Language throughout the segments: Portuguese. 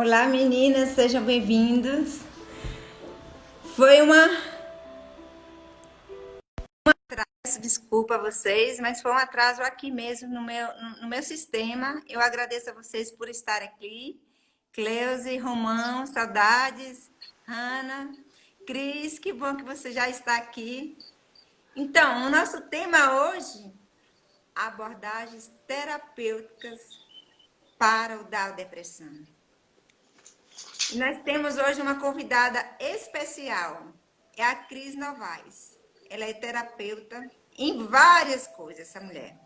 Olá meninas, sejam bem-vindos. Foi Peço desculpa a vocês, mas foi um atraso aqui mesmo no meu sistema. Eu agradeço a vocês por estarem aqui. Cleuse, Romão, saudades. Ana, Cris, que bom que você já está aqui. Então, o nosso tema hoje, abordagens terapêuticas para o da depressão. E nós temos hoje uma convidada especial, é a Cris Novaes. Ela é terapeuta em várias coisas, essa mulher.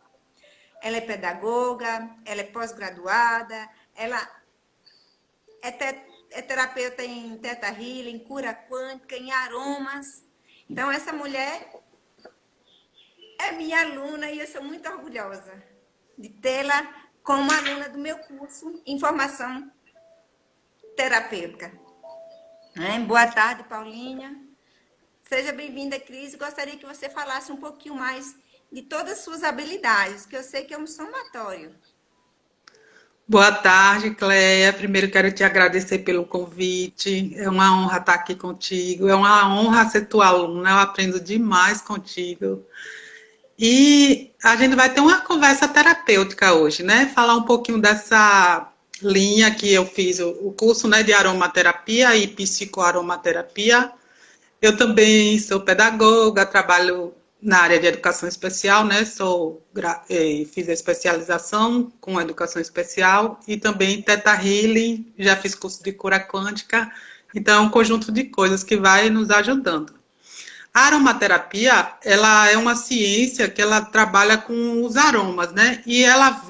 Ela é pedagoga, ela é pós-graduada, ela é terapeuta em Theta Healing, em cura quântica, em aromas. Então, essa mulher é minha aluna e eu sou muito orgulhosa de tê-la como aluna do meu curso em formação terapêutica. Boa tarde, Paulinha. Seja bem-vinda, Cris. Gostaria que você falasse um pouquinho mais de todas as suas habilidades, que eu sei que é um somatório. Boa tarde, Cleia. Primeiro quero te agradecer pelo convite. É uma honra estar aqui contigo. É uma honra ser tua aluna. Eu aprendo demais contigo. E a gente vai ter uma conversa terapêutica hoje, né? Falar um pouquinho dessa linha que eu fiz o curso, né, de aromaterapia e psicoaromaterapia. Eu também sou pedagoga, trabalho na área de educação especial, né? Fiz a especialização com educação especial e também Theta Healing, já fiz curso de cura quântica. Então, é um conjunto de coisas que vai nos ajudando. A aromaterapia, ela é uma ciência que ela trabalha com os aromas, né? E ela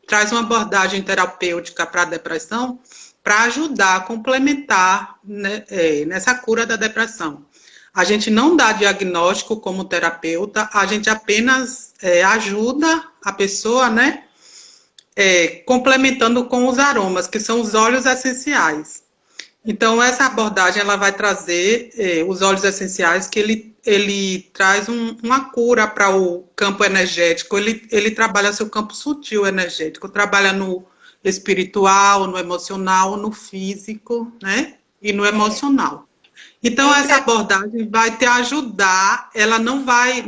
traz uma abordagem terapêutica para a depressão para ajudar a complementar, né, nessa cura da depressão. A gente não dá diagnóstico como terapeuta, a gente apenas ajuda a pessoa, né, complementando com os aromas, que são os óleos essenciais. Então, essa abordagem ela vai trazer os óleos essenciais, que ele traz uma cura para o campo energético, ele trabalha seu campo sutil energético, trabalha no espiritual, no emocional, no físico, né? E no emocional. Então, essa Entre abordagem vai te ajudar,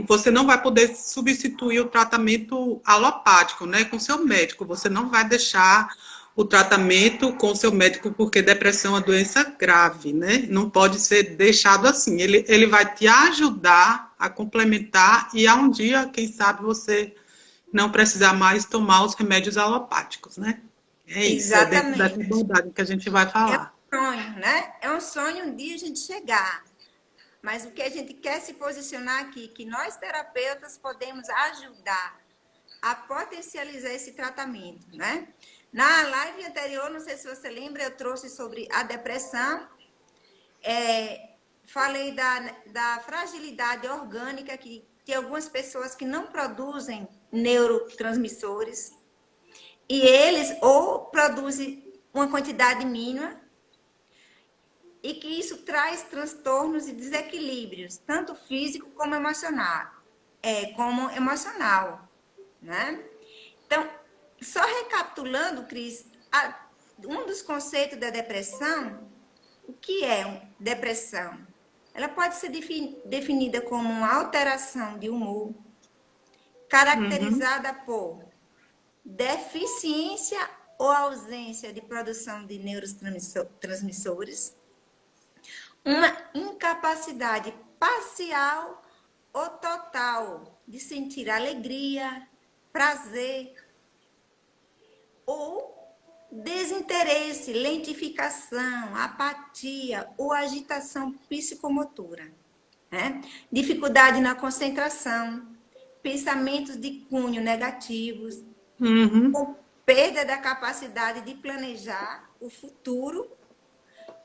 você não vai poder substituir o tratamento alopático, né, com seu médico, você não vai deixar o tratamento com seu médico, porque depressão é uma doença grave, né, não pode ser deixado assim, ele vai te ajudar a complementar e a um dia, quem sabe, você não precisar mais tomar os remédios alopáticos, né, é isso, é dentro dessa Exatamente. abordagem que a gente vai É falar. um sonho, né? É um sonho um dia a gente chegar. Mas o que a gente quer se posicionar aqui, que nós terapeutas podemos ajudar a potencializar esse tratamento, né? Na live anterior, não sei se você lembra, eu trouxe sobre a depressão, falei da fragilidade orgânica, que tem algumas pessoas que não produzem neurotransmissores, e eles ou produzem uma quantidade mínima, e que isso traz transtornos e desequilíbrios, tanto físico como emocional, né? Então, só recapitulando, Cris, um dos conceitos da depressão, o que é depressão? Ela pode ser definida como uma alteração de humor, Uhum. caracterizada por deficiência ou ausência de produção de neurotransmissores, uma incapacidade parcial ou total de sentir alegria, prazer ou desinteresse, lentificação, apatia ou agitação psicomotora, né? Dificuldade na concentração, pensamentos de cunho negativos, Uhum. com perda da capacidade de planejar o futuro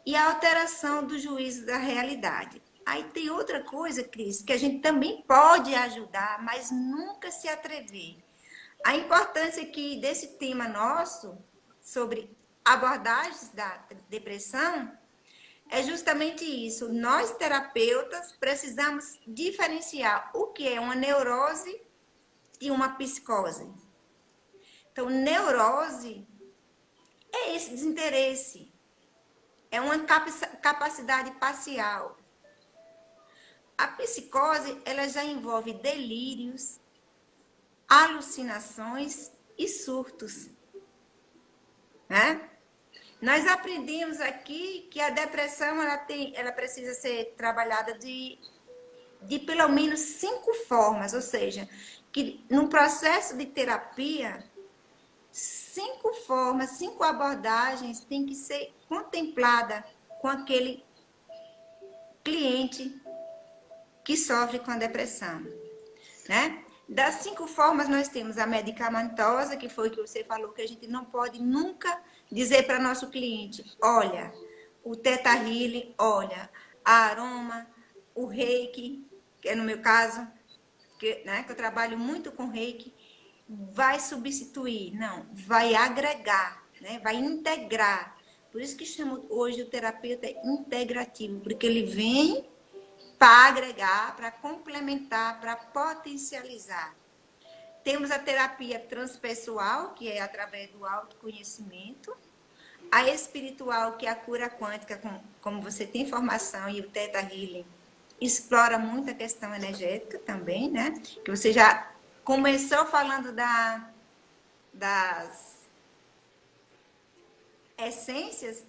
e a alteração do juízo da realidade. Aí tem outra coisa, Cris, que a gente também pode ajudar, mas nunca se atrever. A importância aqui desse tema nosso, sobre abordagens da depressão, é justamente isso. Nós, terapeutas, precisamos diferenciar o que é uma neurose e uma psicose. Então, neurose é esse desinteresse, é uma capacidade parcial. A psicose, ela já envolve delírios, alucinações e surtos, né? Nós aprendemos aqui que a depressão ela precisa ser trabalhada de pelo menos 5 formas, ou seja, que no processo de terapia, 5 formas, 5 abordagens têm que ser contemplada com aquele cliente que sofre com a depressão, né? Das 5 formas, nós temos a medicamentosa, que foi o que você falou, que a gente não pode nunca dizer para nosso cliente, olha, o Theta Healing, olha, a aroma, o reiki, que é no meu caso, que eu trabalho muito com reiki, vai substituir, não, vai agregar, né? Vai integrar. Por isso que chamo hoje o terapeuta integrativo, porque ele vem para agregar, para complementar, para potencializar. Temos a terapia transpessoal, que é através do autoconhecimento. A espiritual, que é a cura quântica, como você tem formação, e o Theta Healing explora muito a questão energética também, né? Que você já começou falando das essências,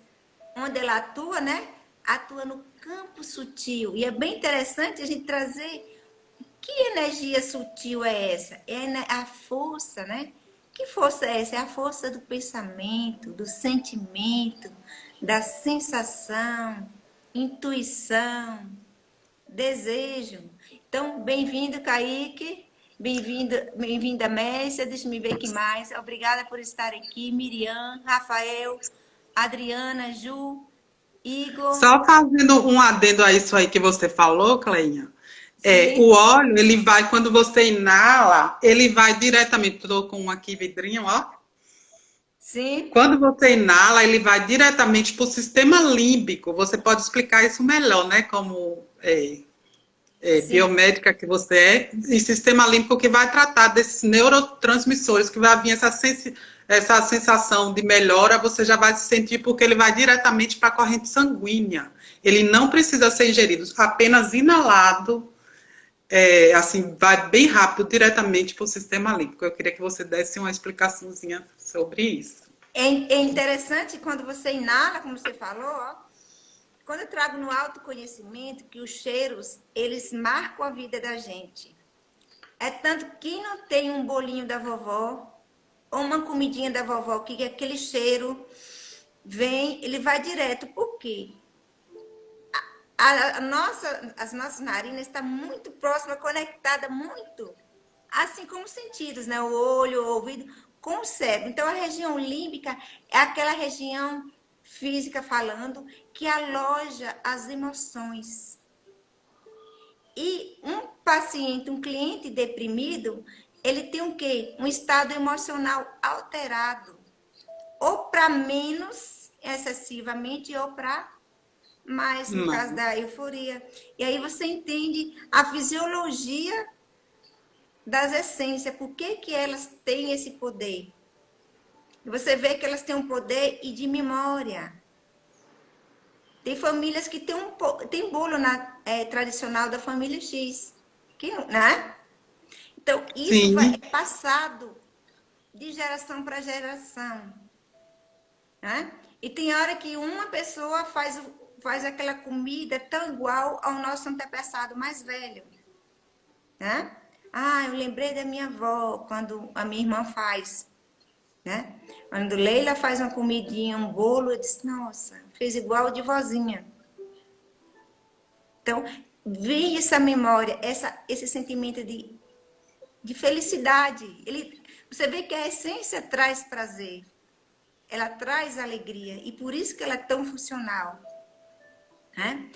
onde ela atua, né? Atua no campo sutil. E é bem interessante a gente trazer que energia sutil é essa? É a força, né? Que força é essa? É a força do pensamento, do sentimento, da sensação, intuição, desejo. Então, bem-vindo, Kaique. Bem-vinda, Mércia. Deixa eu ver aqui mais. Obrigada por estar aqui. Miriam, Rafael, Adriana, Ju, Igor. Só fazendo um adendo a isso aí que você falou, Cleinha. O Sim, óleo, ele vai, quando você inala, ele vai diretamente, estou com um aqui vidrinho, ó. sim, Quando você inala, ele vai diretamente para o sistema límbico. Você pode explicar isso melhor, né? Como sim. biomédica que você é, e sistema límbico que vai tratar desses neurotransmissores, que vai vir essa sensação de melhora, você já vai se sentir, porque ele vai diretamente para a corrente sanguínea. Ele não precisa ser ingerido, apenas inalado, assim, vai bem rápido diretamente para o sistema límbico. Eu queria que você desse uma explicaçãozinha sobre isso. É interessante quando você inala, como você falou, ó, quando eu trago no autoconhecimento que os cheiros, eles marcam a vida da gente. É tanto que não tem um bolinho da vovó ou uma comidinha da vovó que aquele cheiro vem, ele vai direto. Por quê? As nossas narinas estão muito próximas, conectadas muito, assim como os sentidos, né? O olho, o ouvido, com o cérebro. Então, a região límbica é aquela região física falando que aloja as emoções. E um paciente, um cliente deprimido, ele tem o quê? Um estado emocional alterado, ou para menos excessivamente, ou para mais, no caso Não. da euforia. E aí você entende a fisiologia das essências, por que que elas têm esse poder. E você vê que elas têm um poder e de memória. Tem famílias que tem bolo tradicional da família X, que, né? Então, isso Sim, é passado de geração para geração, né? E tem hora que uma pessoa faz aquela comida tão igual ao nosso antepassado mais velho, né? Ah, eu lembrei da minha avó, quando a minha irmã faz, né? Quando Leila faz uma comidinha, um bolo, eu disse, nossa, fez igual de vozinha. Então, vem essa memória, esse sentimento de felicidade. Você vê que a essência traz prazer, ela traz alegria, e por isso que ela é tão funcional. Né?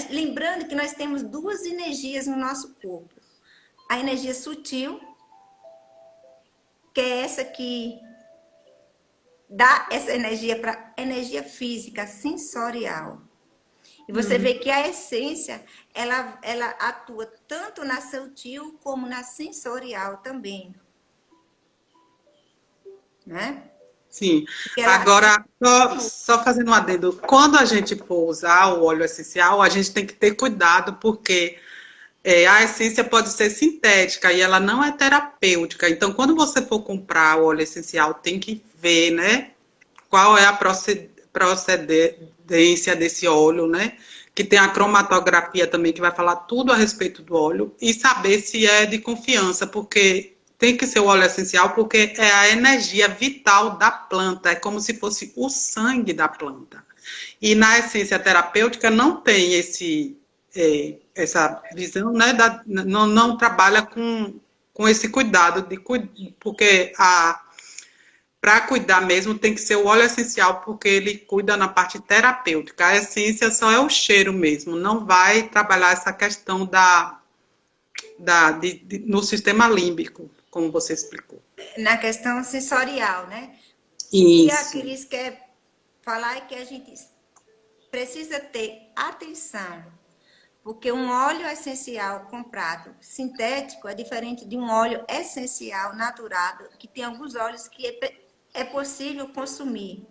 Lembrando que nós temos 2 energias no nosso corpo. A energia sutil, que é essa que dá essa energia para energia física, sensorial. E você vê que a essência, ela atua tanto na sutil como na sensorial também. Né? Sim. Porque ela Agora, só fazendo um adendo, quando a gente for usar o óleo essencial, a gente tem que ter cuidado, porque a essência pode ser sintética e ela não é terapêutica. Então, quando você for comprar o óleo essencial, tem que ver, né, qual é a procedência desse óleo, né? Que tem a cromatografia também, que vai falar tudo a respeito do óleo, e saber se é de confiança, porque tem que ser o óleo essencial, porque é a energia vital da planta, é como se fosse o sangue da planta. E na essência terapêutica não tem essa visão, né? Não trabalha com esse cuidado, porque para cuidar mesmo tem que ser o óleo essencial, porque ele cuida na parte terapêutica. A essência só é o cheiro mesmo, não vai trabalhar essa questão no sistema límbico, como você explicou. na questão sensorial, né? O que a Isso. Cris quer falar é que a gente precisa ter atenção, porque um óleo essencial comprado sintético é diferente de um óleo essencial naturado, que tem alguns óleos que é possível consumir,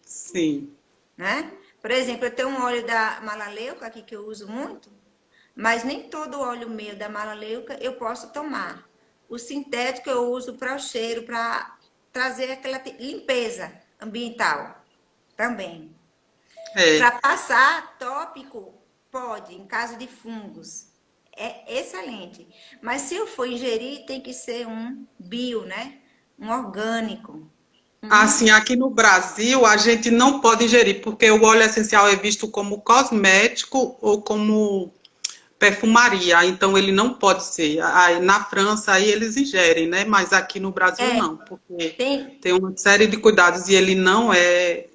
Sim. né? Por exemplo, eu tenho um óleo da malaleuca aqui que eu uso muito, mas nem todo óleo meu da malaleuca eu posso tomar. O sintético eu uso para o cheiro, para trazer aquela limpeza ambiental também. É. Para passar tópico, pode, em caso de fungos. É excelente. Mas se eu for ingerir, tem que ser um bio, né? Um orgânico. Assim, aqui no Brasil, a gente não pode ingerir, porque o óleo essencial é visto como cosmético ou como perfumaria, então ele não pode ser. Aí, na França, aí eles ingerem, né? Mas aqui no Brasil É, não, porque tem. tem uma série de cuidados e ele não é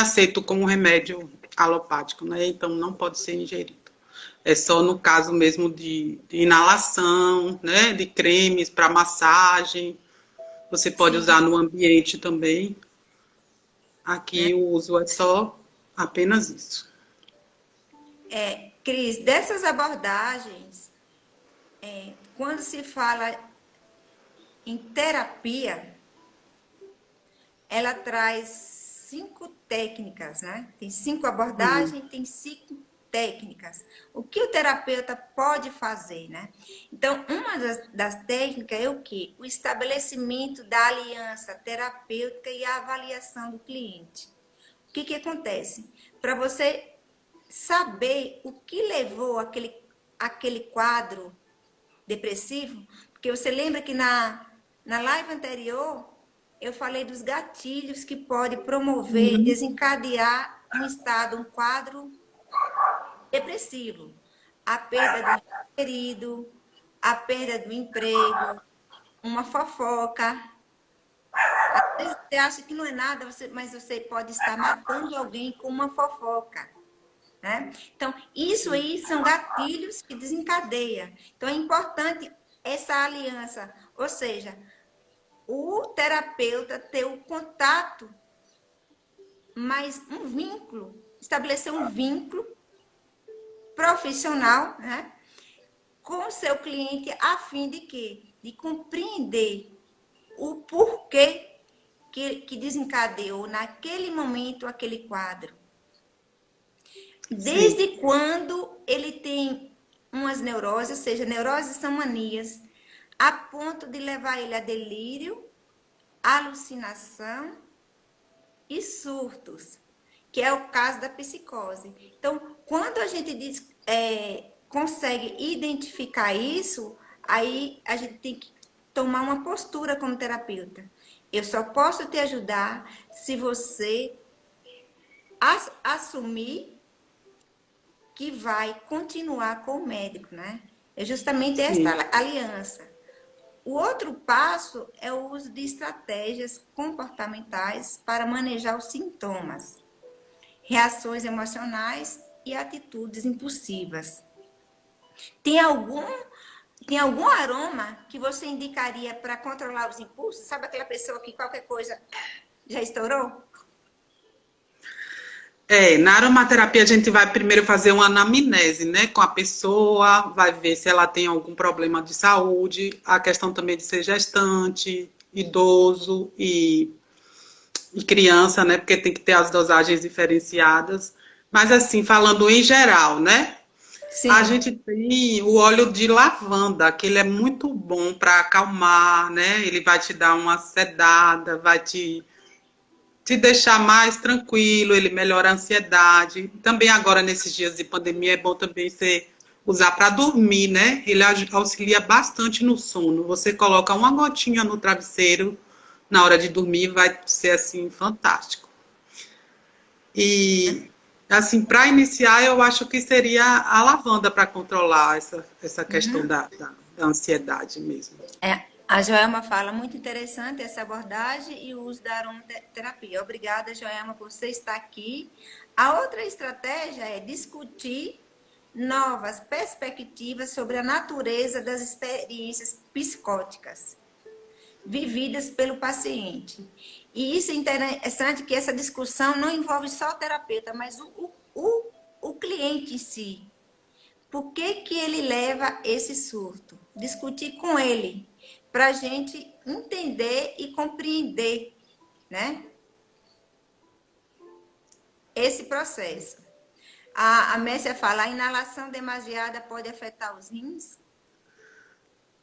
aceito como remédio alopático, né? Então não pode ser ingerido. É só no caso mesmo de inalação, né? De cremes para massagem. Você pode usar Sim, no ambiente também. né? Aqui o uso é só apenas isso. Cris, dessas abordagens, quando se fala em terapia, ela traz 5 técnicas, né? Tem 5 Hum. abordagens, tem 5 técnicas. O que o terapeuta pode fazer, né? Então, uma das técnicas é o quê? O estabelecimento da aliança terapêutica e a avaliação do cliente. O que acontece? Para você saber o que levou aquele quadro depressivo, porque você lembra que na live anterior eu falei dos gatilhos que pode promover, Uhum. desencadear um estado, um quadro depressivo. A perda do querido, a perda do emprego, uma fofoca. Às vezes você acha que não é nada, mas você pode estar matando alguém com uma fofoca. Né? Então, isso aí são gatilhos que desencadeia. Então, é importante essa aliança, ou seja, o terapeuta ter o contato, mas um vínculo, estabelecer um vínculo profissional, né, com o seu cliente, a fim de quê? De compreender o porquê que desencadeou naquele momento aquele quadro. Sim, Desde quando ele tem umas neuroses, ou seja, neuroses são manias, a ponto de levar ele a delírio, alucinação e surtos, que é o caso da psicose. Então, quando a gente consegue identificar isso, aí a gente tem que tomar uma postura como terapeuta. Eu só posso te ajudar se você assumir que vai continuar com o médico, né? É justamente esta sim, aliança. O outro passo é o uso de estratégias comportamentais para manejar os sintomas, reações emocionais e atitudes impulsivas. Tem algum aroma que você indicaria para controlar os impulsos? Sabe aquela pessoa que qualquer coisa já estourou? Na aromaterapia a gente vai primeiro fazer uma anamnese, né, com a pessoa, vai ver se ela tem algum problema de saúde, a questão também de ser gestante, idoso e e criança, né? Porque tem que ter as dosagens diferenciadas. Mas assim, falando em geral, né? A Sim. gente tem o óleo de lavanda, que ele é muito bom para acalmar, né? Ele vai te dar uma sedada, vai te deixar mais tranquilo, ele melhora a ansiedade. Também agora, nesses dias de pandemia, é bom também você usar para dormir, né? Ele auxilia bastante no sono. Você coloca uma gotinha no travesseiro na hora de dormir, vai ser assim fantástico. E assim, para iniciar, eu acho que seria a lavanda para controlar essa questão Uhum. da ansiedade mesmo. A Joelma fala muito interessante essa abordagem e o uso da aromaterapia. Obrigada, Joelma, por você estar aqui. A outra estratégia é discutir novas perspectivas sobre a natureza das experiências psicóticas vividas pelo paciente. E isso é interessante que essa discussão não envolve só o terapeuta, mas o cliente em si. Por que, que ele leva esse surto? Discutir com ele, para a gente entender e compreender, né, esse processo. A Messia fala, a inalação demasiada pode afetar os rins?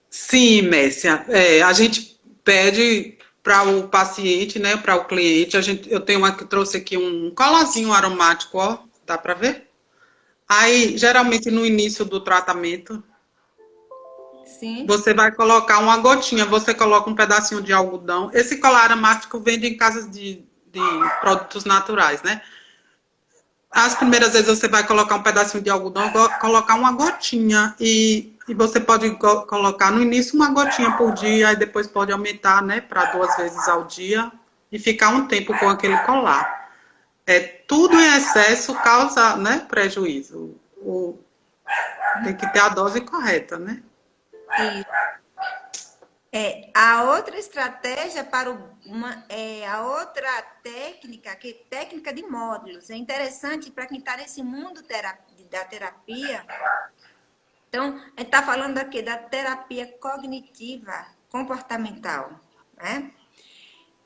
Sim, Messia, a gente pede para o paciente, né, para o cliente, eu tenho uma que trouxe aqui um colazinho aromático, ó, dá para ver? Aí, geralmente no início do tratamento, Sim. você vai colocar uma gotinha, você coloca um pedacinho de algodão. Esse colar aromático vende em casas de produtos naturais, né? As primeiras vezes você vai colocar um pedacinho de algodão, colocar uma gotinha e você pode colocar no início uma gotinha por dia, e depois pode aumentar, né, para 2 vezes ao dia e ficar um tempo com aquele colar. Tudo em excesso causa, né, prejuízo. Tem que ter a dose correta, né? E a outra estratégia para a outra técnica, que é técnica de módulos, é interessante para quem está nesse mundo da terapia. Então, a gente está falando aqui da terapia cognitiva comportamental, né?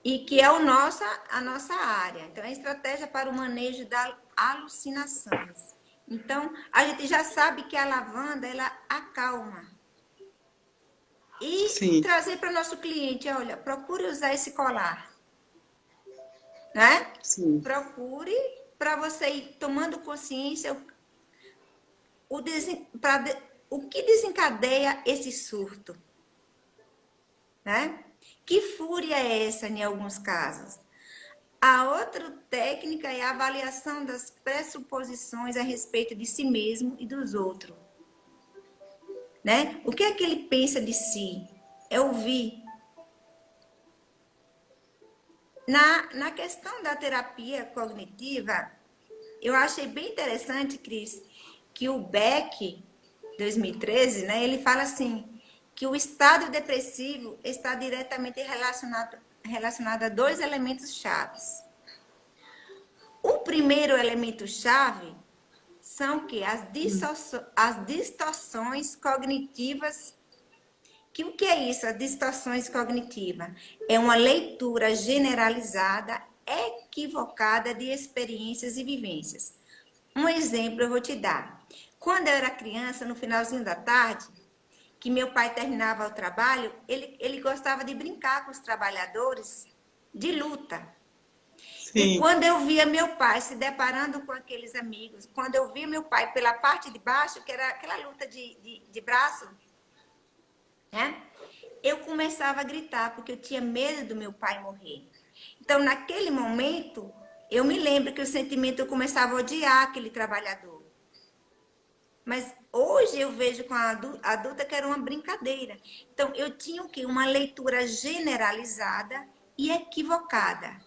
E que é a nossa área. Então, é a estratégia para o manejo das alucinações. Então, a gente já sabe que a lavanda, ela acalma. E Sim, trazer para o nosso cliente, olha, procure usar esse colar, né? sim. Procure para você ir tomando consciência o que desencadeia esse surto, né? Que fúria é essa em alguns casos? A outra técnica é a avaliação das pressuposições a respeito de si mesmo e dos outros, né? O que é que ele pensa de si? É ouvir. Na questão da terapia cognitiva, eu achei bem interessante, Cris, que o Beck, 2013, né, ele fala assim, que o estado depressivo está diretamente relacionado a dois elementos chaves. O primeiro elemento chave são que as distorções cognitivas. Que o que é isso, as distorções cognitivas? É uma leitura generalizada, equivocada de experiências e vivências. Um exemplo eu vou te dar. Quando eu era criança, no finalzinho da tarde, que meu pai terminava o trabalho, ele gostava de brincar com os trabalhadores de luta. E Sim. quando eu via meu pai se deparando com aqueles amigos, quando eu via meu pai pela parte de baixo, que era aquela luta de braço, né? Eu começava a gritar, porque eu tinha medo do meu pai morrer. Então, naquele momento, eu me lembro que o sentimento eu começava a odiar aquele trabalhador. Mas hoje eu vejo com a adulta que era uma brincadeira. Então, eu tinha o quê? Uma leitura generalizada e equivocada.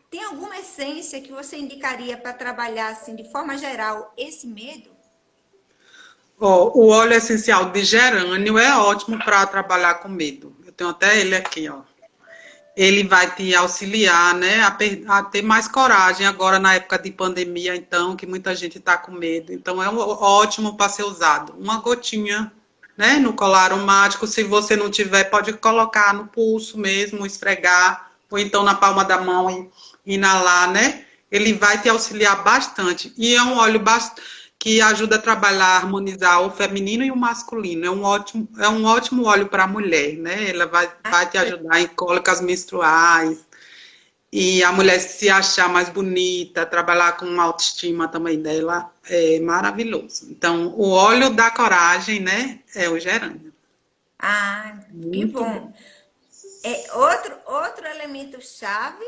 Tem alguma essência que você indicaria para trabalhar, assim, de forma geral, esse medo? Ó, o óleo essencial de gerânio é ótimo para trabalhar com medo. Eu tenho até ele aqui, ó. Ele vai te auxiliar, né, a ter mais coragem agora na época de pandemia, então, que muita gente está com medo. Então, é ótimo para ser usado. Uma gotinha, né, no colar aromático. Se você não tiver, pode colocar no pulso mesmo, esfregar ou então na palma da mão e inalar, né? Ele vai te auxiliar bastante. E é um óleo que ajuda a trabalhar, a harmonizar o feminino e o masculino. É um ótimo óleo para a mulher, né? Ela vai te ajudar em cólicas menstruais. E a mulher se achar mais bonita, trabalhar com uma autoestima também dela, é maravilhoso. Então, o óleo da coragem, né, é o gerânio. Ah, que Muito bom. bom. Outro elemento chave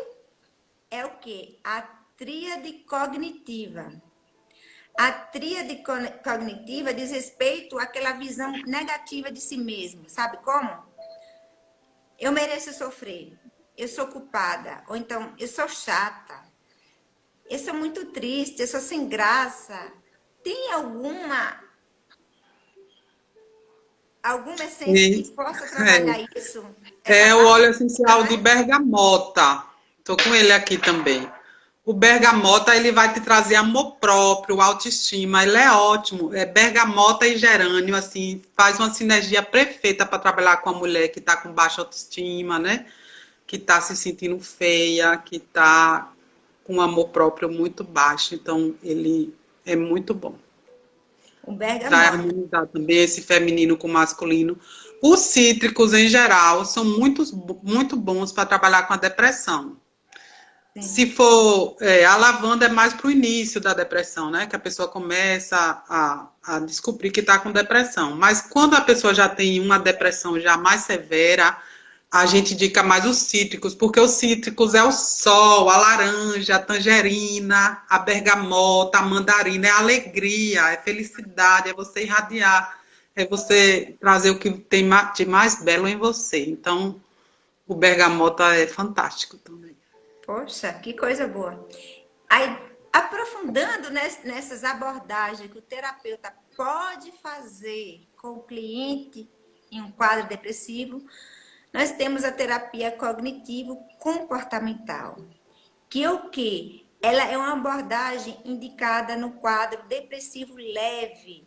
é o quê? A tríade cognitiva. A tríade cognitiva diz respeito àquela visão negativa de si mesmo. Sabe como? Eu mereço sofrer. Eu sou culpada. Ou então, eu sou chata. Eu sou muito triste. Eu sou sem graça. Tem alguma essência que E, possa trabalhar isso? Essa é o parte, óleo não essencial de é? bergamota. Estou com ele aqui também. O bergamota, ele vai te trazer amor próprio, autoestima. Ele é ótimo. É bergamota e gerânio, assim, faz uma sinergia perfeita para trabalhar com a mulher que está com baixa autoestima, né? Que está se sentindo feia, que está com um amor próprio muito baixo. Então, ele é muito bom O para bergamota. harmonizar também esse feminino com o masculino. Os cítricos, em geral, são muito bons para trabalhar com a depressão. Sim. Se for, a lavanda é mais para o início da depressão, né? Que a pessoa começa a descobrir que está com depressão. Mas quando a pessoa já tem uma depressão já mais severa, a gente indica mais os cítricos, porque os cítricos é o sol, a laranja, a tangerina, a bergamota, a mandarina, é alegria, é felicidade, é você irradiar, é você trazer o que tem de mais belo em você. Então, o bergamota é fantástico também. Poxa, que coisa boa. Aí, aprofundando nessas abordagens que o terapeuta pode fazer com o cliente em um quadro depressivo, nós temos a terapia cognitivo-comportamental, que é o quê? Ela é uma abordagem indicada no quadro depressivo leve,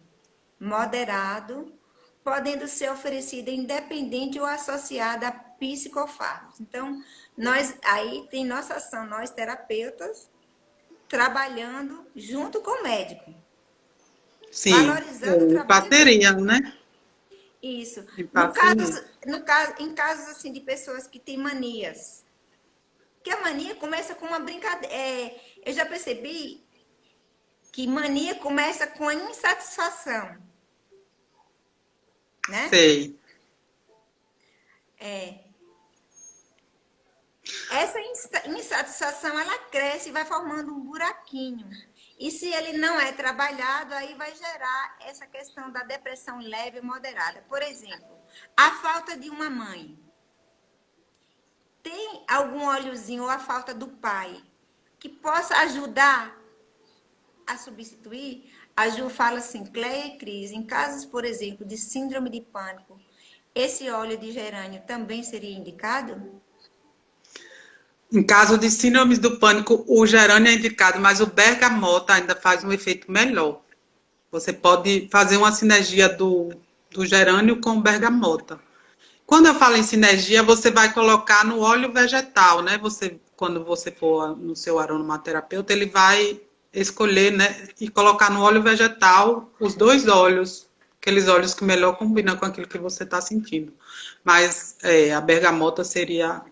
moderado, podendo ser oferecida independente ou associada a psicofármacos. Então, nós aí tem nossa ação, nós terapeutas, trabalhando junto com o médico, Sim, valorizando o em trabalho dele. parceria, né? Isso. Em No caso, parceria. em casos assim de pessoas que têm manias, que a mania começa com uma brincadeira. Eu já percebi que mania começa com a insatisfação, né? Sei. É, essa insatisfação ela cresce e vai formando um buraquinho. E se ele não é trabalhado, aí vai gerar essa questão da depressão leve e moderada. Por exemplo, a falta de uma mãe. Tem algum óleozinho ou a falta do pai que possa ajudar a substituir? A Ju fala assim, Cleia e Cris, em casos, por exemplo, de síndrome de pânico, esse óleo de gerânio também seria indicado? Em caso de síndromes do pânico, o gerânio é indicado, mas o bergamota ainda faz um efeito melhor. Você pode fazer uma sinergia do gerânio com o bergamota. Quando eu falo em sinergia, você vai colocar no óleo vegetal, né? Quando você for no seu aromaterapeuta, ele vai escolher, né? E colocar no óleo vegetal os dois óleos, aqueles óleos que melhor combinam com aquilo que você está sentindo. Mas a bergamota seria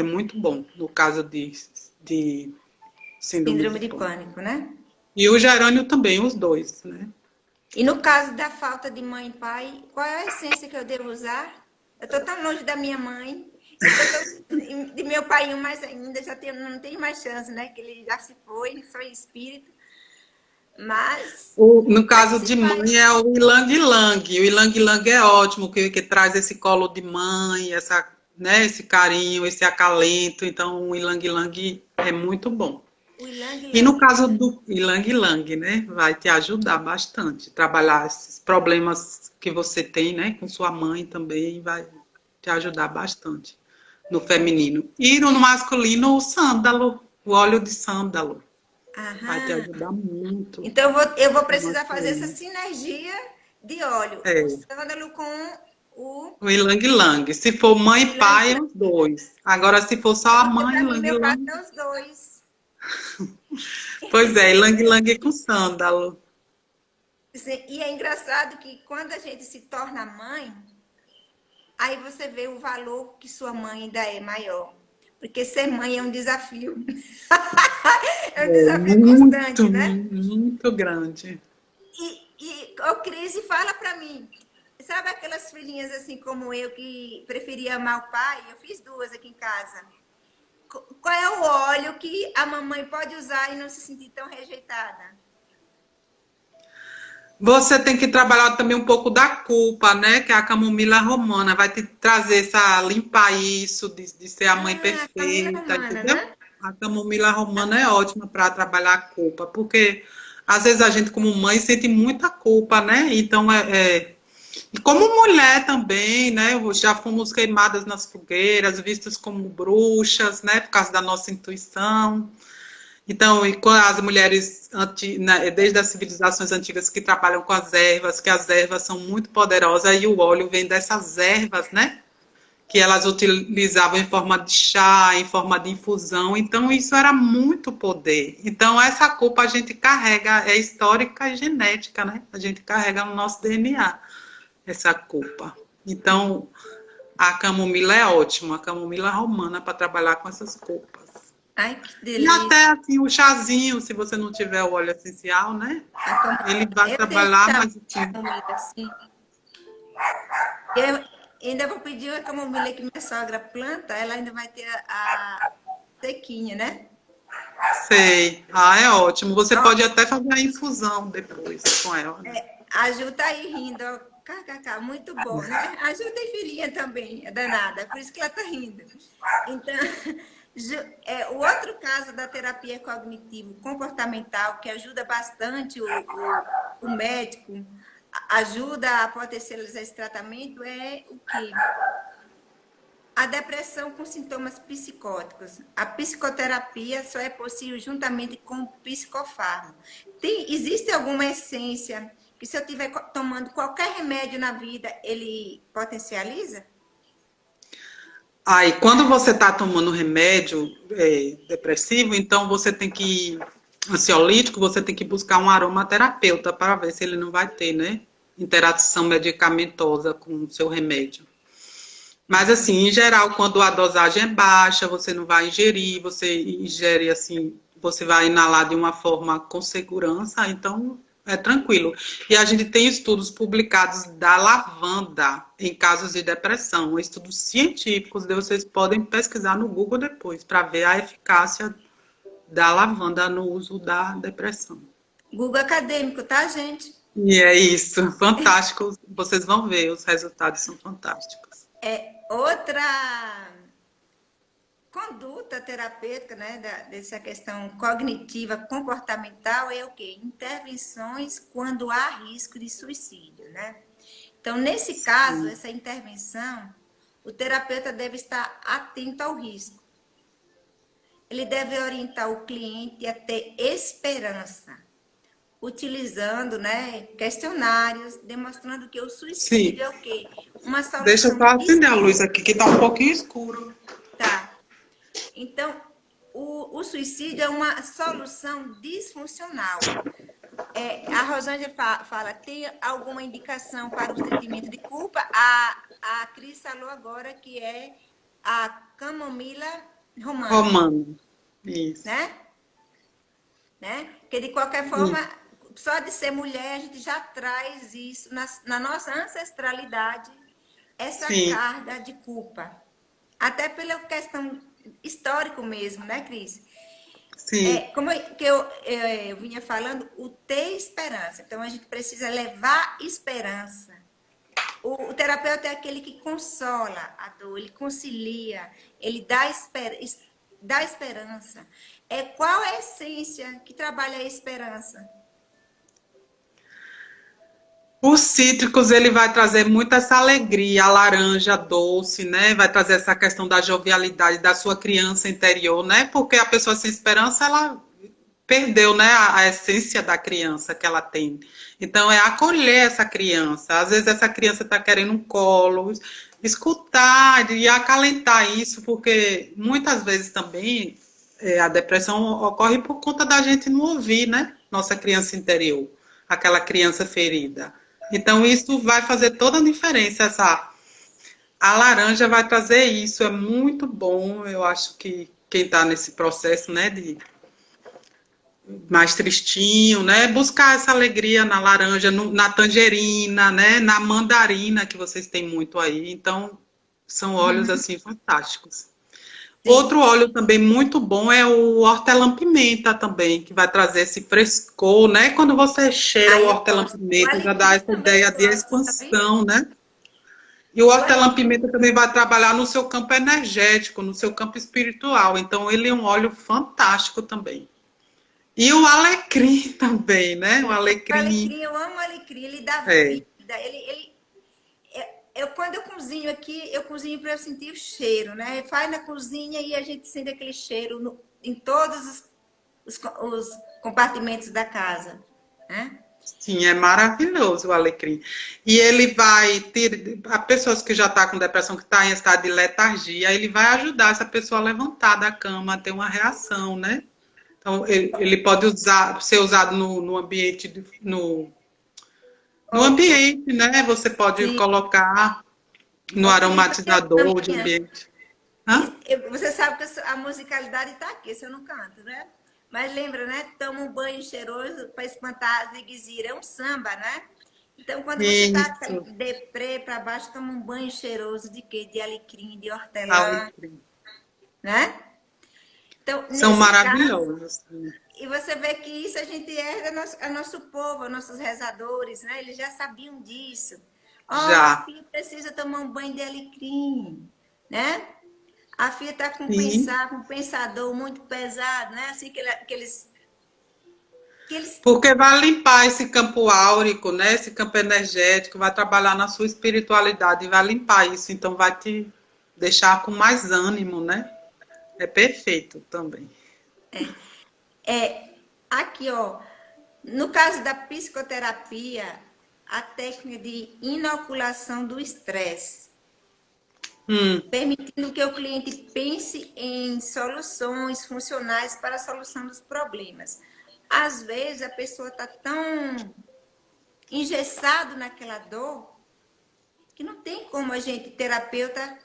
muito bom no caso de síndrome Síndrome do de pânico. pânico, né? E o gerânio também, os dois, né? E no caso da falta de mãe e pai, qual é a essência que eu devo usar? Eu estou tão longe da minha mãe, eu estou tão de meu pai mais ainda, não tenho mais chance, né? Que ele já se foi, só em espírito. Mas No como é que caso se de mãe faz? é o ilang-ilang. O ilang-ilang é ótimo, que traz esse colo de mãe, né, esse carinho, esse acalento. Então, o ilang-ilang é muito bom. O ilang E no ilang. caso do ilang-ilang, né, vai te ajudar bastante. Trabalhar esses problemas que você tem, né, com sua mãe também, vai te ajudar bastante no feminino. E no masculino, o sândalo, o óleo de sândalo. Vai te Aham. ajudar muito Então eu vou no precisar fazer essa masculino. sinergia de óleo, o É, sândalo com o O ilang-ilang. Se for mãe e ilang pai, é ilang. os dois. Agora, se for só a Porque mãe, para mim, meu caso, ilang-ilang. é os dois. Pois é, ilang-ilang com sândalo. E é engraçado que quando a gente se torna mãe, aí você vê o valor que sua mãe ainda é maior. Porque ser mãe é um desafio. É um É desafio muito, constante, né? muito grande. O Cris fala para mim, sabe aquelas filhinhas assim como eu que preferia amar o pai? Eu fiz duas aqui em casa. Qual é o óleo que a mamãe pode usar e não se sentir tão rejeitada? Você tem que trabalhar também um pouco da culpa, né? Que é a camomila romana vai te trazer essa, limpar isso, de ser a mãe Ah, a Camila perfeita, Romana, entendeu? né? A camomila romana é ótima para trabalhar a culpa, porque às vezes a gente, como mãe, sente muita culpa, né? Então, e como mulher também, né? Já fomos queimadas nas fogueiras, vistas como bruxas, né? Por causa da nossa intuição. Então, e com as mulheres, desde as civilizações antigas que trabalham com as ervas, que as ervas são muito poderosas, e o óleo vem dessas ervas, né? Que elas utilizavam em forma de chá, em forma de infusão. Então, isso era muito poder. Então, essa culpa a gente carrega, é histórica e genética, né? A gente carrega no nosso DNA essa culpa. Então, a camomila é ótima, a camomila romana para trabalhar com essas culpas. Ai, que E até delícia. assim, o chazinho, se você não tiver o óleo essencial, né? A camomila. Ele vai Eu tenho trabalhar, chá mas de assim, camomila, assim. Eu ainda vou pedir a camomila que minha sogra planta, ela ainda vai ter a sequinha, né? sei. Ah, é ótimo. Você Ó, pode até fazer a infusão depois com ela, né? a Ju tá aí rindo, ó. KKK, muito bom, né? A Ju tem filhinha também, é danada, por isso que ela tá rindo. Então, o outro caso da terapia cognitivo-comportamental, que ajuda bastante o médico, ajuda a potencializar esse tratamento, é o quê? A depressão com sintomas psicóticos. A psicoterapia só é possível juntamente com o psicofármaco. Existe alguma essência que se eu estiver tomando qualquer remédio na vida, ele potencializa? Aí, quando você está tomando remédio depressivo, então você tem que, ansiolítico, você tem que buscar um aromaterapeuta para ver se ele não vai ter, né? Interação medicamentosa com o seu remédio. Mas, assim, em geral, quando a dosagem é baixa, você não vai ingerir, você ingere, assim, você vai inalar de uma forma com segurança, então é tranquilo. E a gente tem estudos publicados da lavanda em casos de depressão, estudos científicos, vocês podem pesquisar no Google depois, para ver a eficácia da lavanda no uso da depressão. Google acadêmico, tá, gente? E é isso, fantástico. Vocês vão ver, os resultados são fantásticos. Outra conduta terapêutica, né, dessa questão cognitiva comportamental é o quê? Intervenções quando há risco de suicídio, né? Então, nesse caso, essa intervenção, o terapeuta deve estar atento ao risco. Ele deve orientar o cliente a ter esperança, utilizando, né, questionários, demonstrando que o Sim. suicídio é o quê? Uma Deixa eu solução. só acender a luz aqui, que tá um pouquinho escuro. Tá. Então, o suicídio é uma solução disfuncional. A Rosângela fala, tem alguma indicação para o sentimento de culpa? A Cris falou agora que é a camomila romana, Romano. Isso. né? Porque, de qualquer forma, só de ser mulher, a gente já traz isso na nossa ancestralidade, essa Sim, carga de culpa. Até pela questão histórico mesmo, né, Cris? sim, Como eu vinha falando, o ter esperança. Então, a gente precisa levar esperança. O terapeuta é aquele que consola a dor, ele concilia, ele dá esperança. Qual é a essência que trabalha a esperança? os cítricos ele vai trazer muita essa alegria, a laranja doce, né? Vai trazer essa questão da jovialidade da sua criança interior, né? Porque a pessoa sem esperança, ela perdeu, né, a essência da criança que ela tem. Então, é acolher essa criança. Às vezes, essa criança está querendo um colo, escutar e acalentar isso, porque muitas vezes também a depressão ocorre por conta da gente não ouvir, né, nossa criança interior, aquela criança ferida. Então, isso vai fazer toda a diferença. A laranja vai trazer isso, é muito bom. Eu acho que quem está nesse processo, né, de mais tristinho, né? Buscar essa alegria na laranja, na tangerina, né? Na mandarina, que vocês têm muito aí. Então, são óleos, Uhum. assim, fantásticos. Outro Sim. óleo também muito bom é o hortelã-pimenta também, que vai trazer esse frescor, né? Quando você cheira o Aí eu gosto. O hortelã-pimenta, já dá alecrim essa também ideia eu de gosto, sabia? expansão, né? E o O alecrim, hortelã-pimenta também vai trabalhar no seu campo energético, no seu campo espiritual. Então, ele é um óleo fantástico também. E o alecrim também, né? O o alecrim. alecrim, eu amo o alecrim, ele dá É. vida. Quando eu cozinho aqui, eu cozinho para eu sentir o cheiro, né? Faz na cozinha e a gente sente aquele cheiro em todos os compartimentos da casa, né? Sim, é maravilhoso o alecrim. E ele vai ter, a pessoas que já estão com depressão, que está em estado de letargia, ele vai ajudar essa pessoa a levantar da cama, a ter uma reação, né? Então, ele pode ser usado no ambiente, no Ó, ambiente, né? Você pode sim, colocar no ó, tem também a aromatizador de caminha. ambiente. Hã? Você sabe que a musicalidade está aqui, se eu não canto, né? Mas lembra, né? Toma um banho cheiroso para espantar a ziguezira. É um samba, né? Então, quando você tá Isso, deprê para baixo, toma um banho cheiroso de quê? De alecrim, de hortelã, alecrim. né? Então, São nesse caso, maravilhosos. e você vê que isso a gente herda a nosso povo, nossos rezadores, né? Eles já sabiam disso. Ó, a Já. filha precisa tomar um banho de alecrim, né? A filha está Sim. com um pensador muito pesado, né? Assim que eles Porque vai limpar esse campo áurico, né? Esse campo energético, vai trabalhar na sua espiritualidade e vai limpar isso. Então vai te deixar com mais ânimo, né? É perfeito também. é aqui, ó. No caso da psicoterapia, a técnica de inoculação do estresse, Hum, permitindo que o cliente pense em soluções funcionais para a solução dos problemas. Às vezes a pessoa está tão engessado naquela dor que não tem como a gente, terapeuta,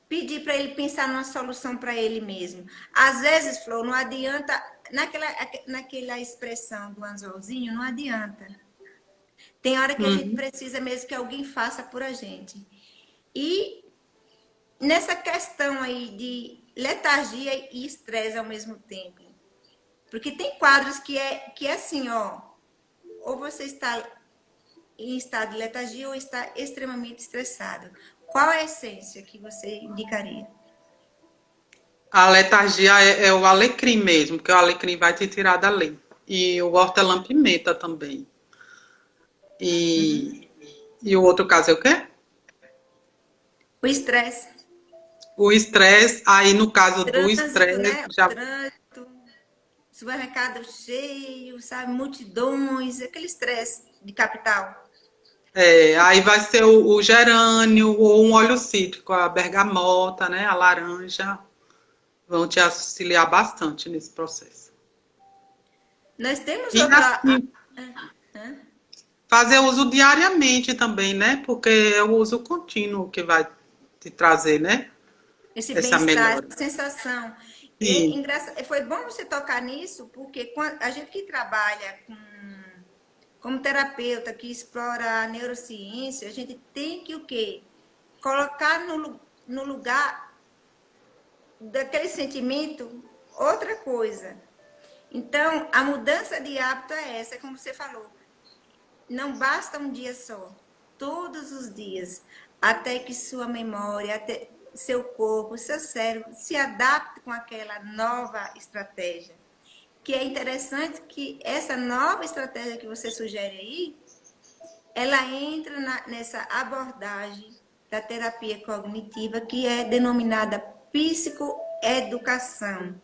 pedir para ele pensar numa solução para ele mesmo. Às vezes, Flor, não adianta, naquela expressão do anzolzinho, não adianta. Tem hora que a gente uhum. precisa mesmo que alguém faça por a gente. E nessa questão aí de letargia e estresse ao mesmo tempo. Porque tem quadros que é assim, ó, ou você está em estado de letargia ou está extremamente estressado. Qual é a essência que você indicaria? A letargia é o alecrim mesmo, porque o alecrim vai te tirar dali. E o hortelã-pimenta também. Uhum. E o outro caso é o quê? O estresse. O estresse, aí no caso do Trânsito, estresse, né? O já trânsito, supermercado cheio, sabe? Multidões, aquele estresse de capital. aí vai ser o gerânio ou um óleo cítrico, a bergamota, né? A laranja. Vão te auxiliar bastante nesse processo. Nós temos E outra. assim, fazer uso diariamente também, né? Porque é o uso contínuo que vai te trazer, né? Esse Essa bem-estar, melhora. essa sensação. E Sim. foi bom você tocar nisso, porque a gente que trabalha como terapeuta, que explora a neurociência, a gente tem que o quê? Colocar no lugar daquele sentimento outra coisa. Então, a mudança de hábito é essa, como você falou. Não basta um dia só, todos os dias, até que sua memória, até seu corpo, seu cérebro se adapte com aquela nova estratégia. Que é interessante que essa nova estratégia que você sugere aí, ela entra nessa abordagem da terapia cognitiva que é denominada psicoeducação.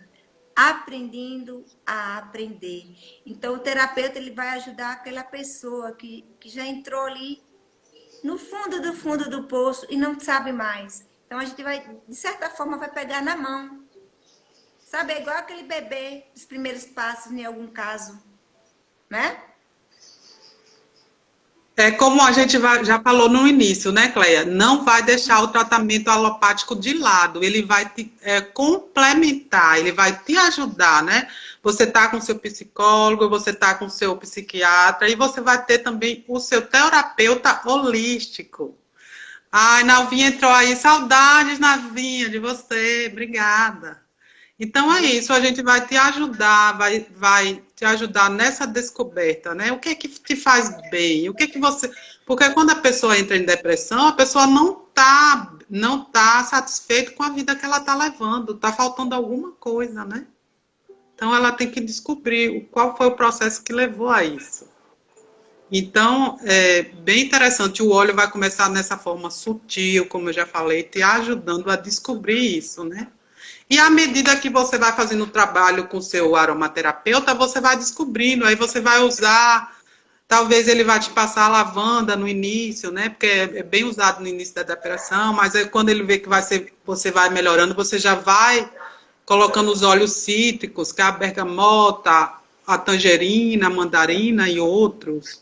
aprendendo a aprender. Então, o terapeuta ele vai ajudar aquela pessoa que já entrou ali no fundo do poço e não sabe mais. Então, a gente vai, de certa forma, vai pegar na mão. Sabe, é igual aquele bebê dos primeiros passos, em algum caso, né? É como a gente já falou no início, né, Cleia? Não vai deixar o tratamento alopático de lado, ele vai te complementar, ele vai te ajudar, né? Você tá com seu psicólogo, você tá com seu psiquiatra e você vai ter também o seu terapeuta holístico. Ai, Nalvinha entrou aí, saudades, Navinha, de você, obrigada. Então é isso, a gente vai te ajudar, vai te ajudar nessa descoberta, né? O que é que te faz bem? O que é que você. Porque quando a pessoa entra em depressão, a pessoa não tá satisfeita com a vida que ela está levando, está faltando alguma coisa, né? Então ela tem que descobrir qual foi o processo que levou a isso. Então, é bem interessante. O óleo vai começar nessa forma sutil, como eu já falei, te ajudando a descobrir isso, né? E à medida que você vai fazendo o trabalho com o seu aromaterapeuta, você vai descobrindo, aí você vai usar, talvez ele vai te passar a lavanda no início, né? Porque é bem usado no início da depressão, mas aí quando ele vê que você vai melhorando, você já vai colocando os óleos cítricos, que é a bergamota, a tangerina, a mandarina e outros.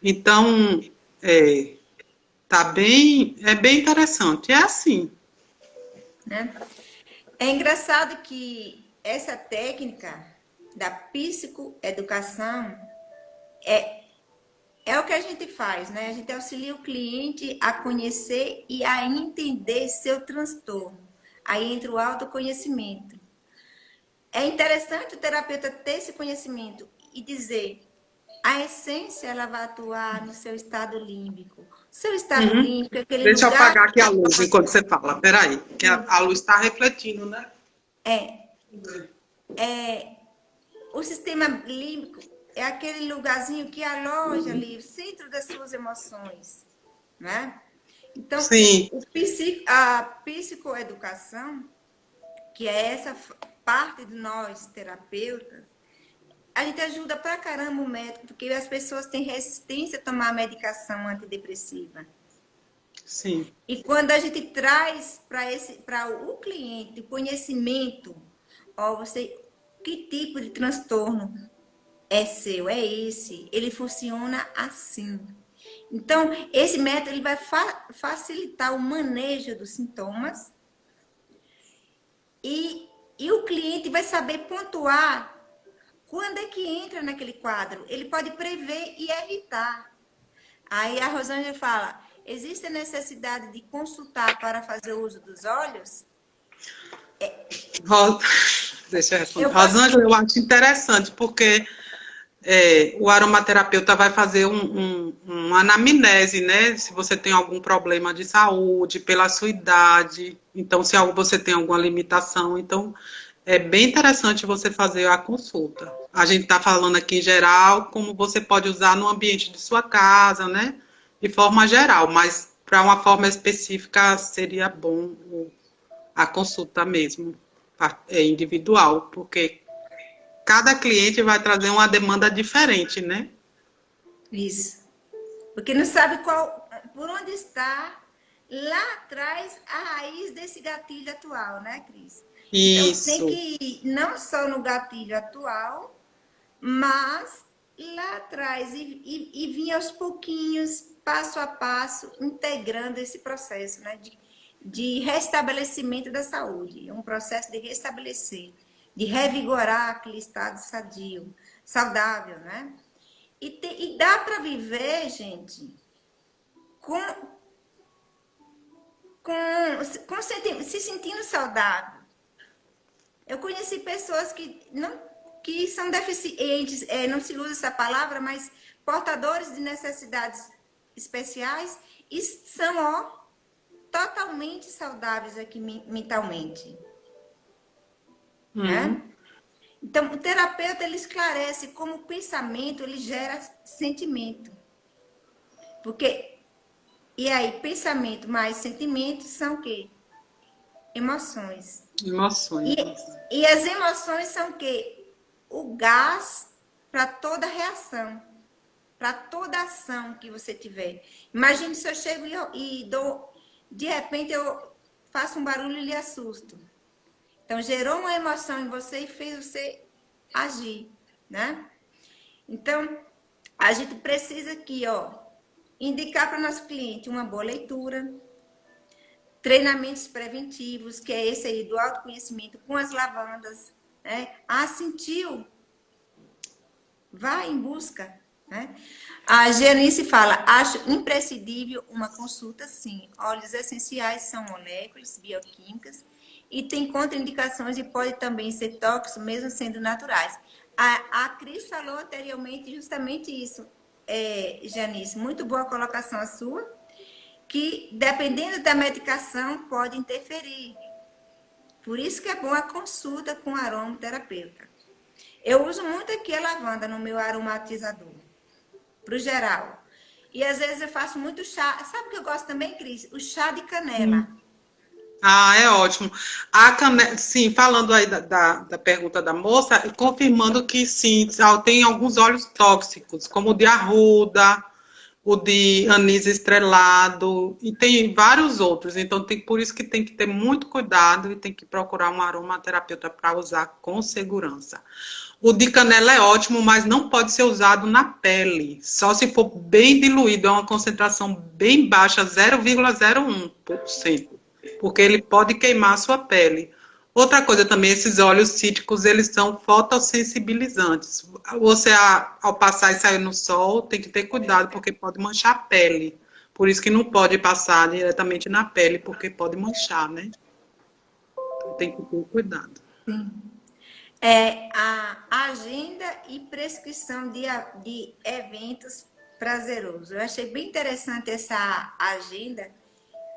Então, é bem interessante. É assim. Né? É engraçado que essa técnica da psicoeducação é o que a gente faz, né? A gente auxilia o cliente a conhecer e a entender seu transtorno. Aí entra o autoconhecimento. É interessante o terapeuta ter esse conhecimento e dizer a essência ela vai atuar no seu estado límbico. Seu estado Uhum. límbico é aquele Deixa eu lugar apagar aqui a luz enquanto você fala. Peraí, que a luz está refletindo, né? o sistema límbico é aquele lugarzinho que aloja ali o centro das suas emoções, né? Então, Sim, a psicoeducação, que é essa parte de nós terapeutas, a gente ajuda pra caramba o médico, porque as pessoas têm resistência a tomar medicação antidepressiva. sim. E quando a gente traz para o cliente o conhecimento, ó, você, que tipo de transtorno é seu, é esse, ele funciona assim. Então, esse método ele vai facilitar o manejo dos sintomas e o cliente vai saber pontuar quando é que entra naquele quadro. Ele pode prever e evitar. Aí a Rosângela fala: existe a necessidade de consultar para fazer uso dos olhos? Ro- Deixa eu responder. Eu posso. Rosângela, eu acho interessante, porque o aromaterapeuta vai fazer uma anamnese, né? Se você tem algum problema de saúde, pela sua idade, então se você tem alguma limitação, então é bem interessante você fazer a consulta. A gente está falando aqui em geral, como você pode usar no ambiente de sua casa, né? De forma geral, mas para uma forma específica seria bom a consulta mesmo, individual, porque cada cliente vai trazer uma demanda diferente, né? Isso. Porque não sabe por onde está lá atrás a raiz desse gatilho atual, né, Cris? Então tem Isso, que ir não só no gatilho atual, mas lá atrás e vir aos pouquinhos, passo a passo, integrando esse processo, né, de restabelecimento da saúde. É um processo de restabelecer, de revigorar aquele estado sadio, saudável, né? E dá para viver, gente, com, se sentindo saudável. Eu conheci pessoas que são deficientes, não se usa essa palavra, mas portadores de necessidades especiais e são, ó, totalmente saudáveis aqui mentalmente, né? uhum, Então, o terapeuta, ele esclarece como o pensamento, ele gera sentimento. Porque, e aí, pensamento mais sentimento são o quê? Emoções. Emoções. E, e as emoções são o quê? O gás para toda reação, para toda ação que você tiver. Imagine se eu chego e dou, de repente eu faço um barulho e lhe assusto. Então gerou uma emoção em você e fez você agir, né? Então a gente precisa aqui, ó, indicar para o nosso cliente uma boa leitura, treinamentos preventivos, que é esse aí do autoconhecimento com as lavandas, né? Ah, sentiu? Vá em busca, né? A Janice fala, acho imprescindível uma consulta, sim. Óleos essenciais são moléculas bioquímicas e tem contraindicações e pode também ser tóxicos, mesmo sendo naturais. A Cris falou anteriormente justamente isso, Janice. Muito boa colocação a sua, que dependendo da medicação pode interferir. Por isso que é bom a consulta com aromaterapeuta. Eu uso muito aqui a lavanda no meu aromatizador, pro geral. E às vezes eu faço muito chá. Sabe o que eu gosto também, Cris? O chá de canela. Ah, é ótimo. A canela, sim, falando aí da pergunta da moça, confirmando que sim, tem alguns óleos tóxicos, como o de arruda, o de anis estrelado, e tem vários outros. Então, por isso que tem que ter muito cuidado e tem que procurar um aromaterapeuta para usar com segurança. O de canela é ótimo, mas não pode ser usado na pele. Só se for bem diluído, é uma concentração bem baixa, 0,01%, porque ele pode queimar a sua pele. Outra coisa também, esses óleos cítricos, eles são fotossensibilizantes. Você, ao passar e sair no sol, tem que ter cuidado, porque pode manchar a pele. Por isso que não pode passar diretamente na pele, porque pode manchar, né? Então tem que ter cuidado. É a agenda e prescrição de eventos prazerosos. Eu achei bem interessante essa agenda,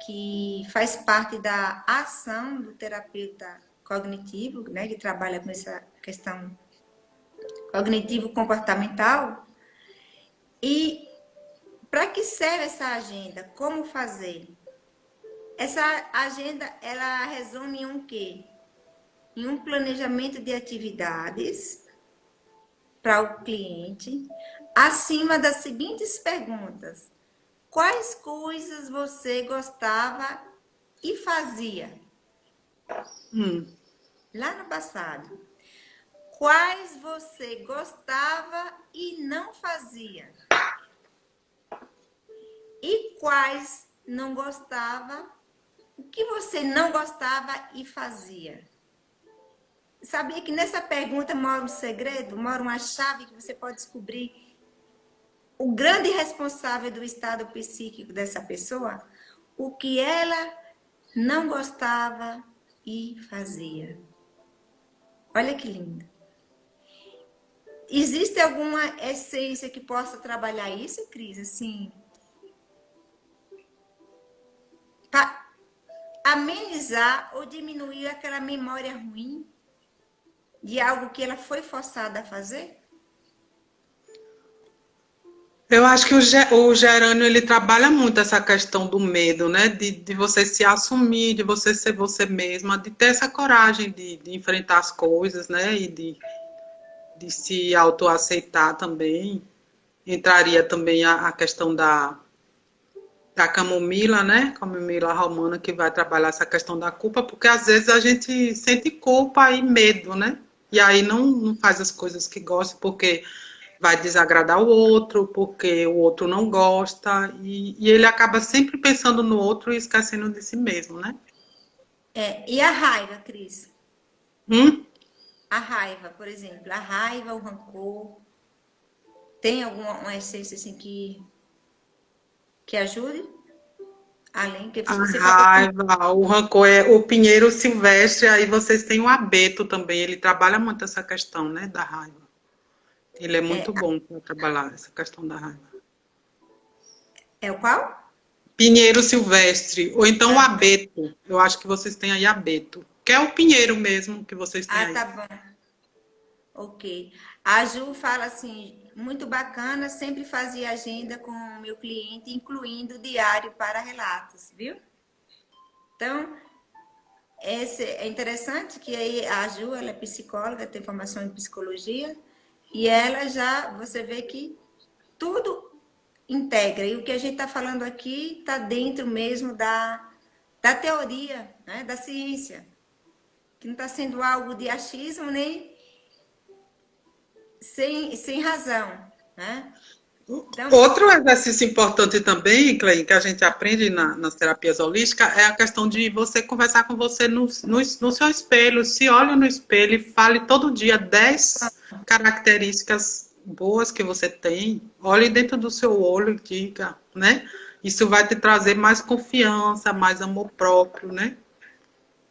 que faz parte da ação do terapeuta cognitivo, né, que trabalha com essa questão cognitivo-comportamental. E para que serve essa agenda? Como fazer? Essa agenda, ela resume em um quê? Em um planejamento de atividades para o cliente, acima das seguintes perguntas: quais coisas você gostava e fazia lá no passado? Quais você gostava e não fazia? E quais não gostava? O que você não gostava e fazia? Sabia que nessa pergunta mora um segredo, mora uma chave que você pode descobrir o grande responsável do estado psíquico dessa pessoa, o que ela não gostava e fazia. Olha que lindo. Existe alguma essência que possa trabalhar isso, Cris? Assim, para amenizar ou diminuir aquela memória ruim de algo que ela foi forçada a fazer? Eu acho que o gerânio ele trabalha muito essa questão do medo, né? De você se assumir, de você ser você mesma, de ter essa coragem de enfrentar as coisas, né? E de se autoaceitar também. Entraria também a questão da camomila, né? Camomila romana, que vai trabalhar essa questão da culpa, porque às vezes a gente sente culpa e medo, né? E aí não faz as coisas que gosta, porque vai desagradar o outro, porque o outro não gosta, e ele acaba sempre pensando no outro e esquecendo de si mesmo, né? E a raiva, Cris? Hum? A raiva, por exemplo, a raiva, o rancor, tem alguma uma essência assim que ajude? Além que A você falou que raiva, o rancor é o pinheiro silvestre, aí vocês têm o abeto também, ele trabalha muito essa questão, né, da raiva. Ele é muito bom para trabalhar essa questão da raiva. é o qual? Pinheiro silvestre, ou então o Ah, tá. abeto. Eu acho que vocês têm aí abeto, que é o pinheiro mesmo que vocês têm Ah, aí. tá bom. Ok. A Ju fala assim, muito bacana, sempre fazia agenda com o meu cliente, incluindo diário para relatos, viu? Então, é interessante que aí a Ju, ela é psicóloga, tem formação em psicologia, e ela já, você vê que tudo integra. E o que a gente está falando aqui está dentro mesmo da teoria, né, da ciência, que não está sendo algo de achismo nem sem razão, né? Então, Outro exercício importante também, Clay, que a gente aprende nas terapias holísticas, é a questão de você conversar com você no seu espelho. Se olha no espelho e fale todo dia 10 características boas que você tem. Olhe dentro do seu olho e diga, né? Isso vai te trazer mais confiança, mais amor próprio, né?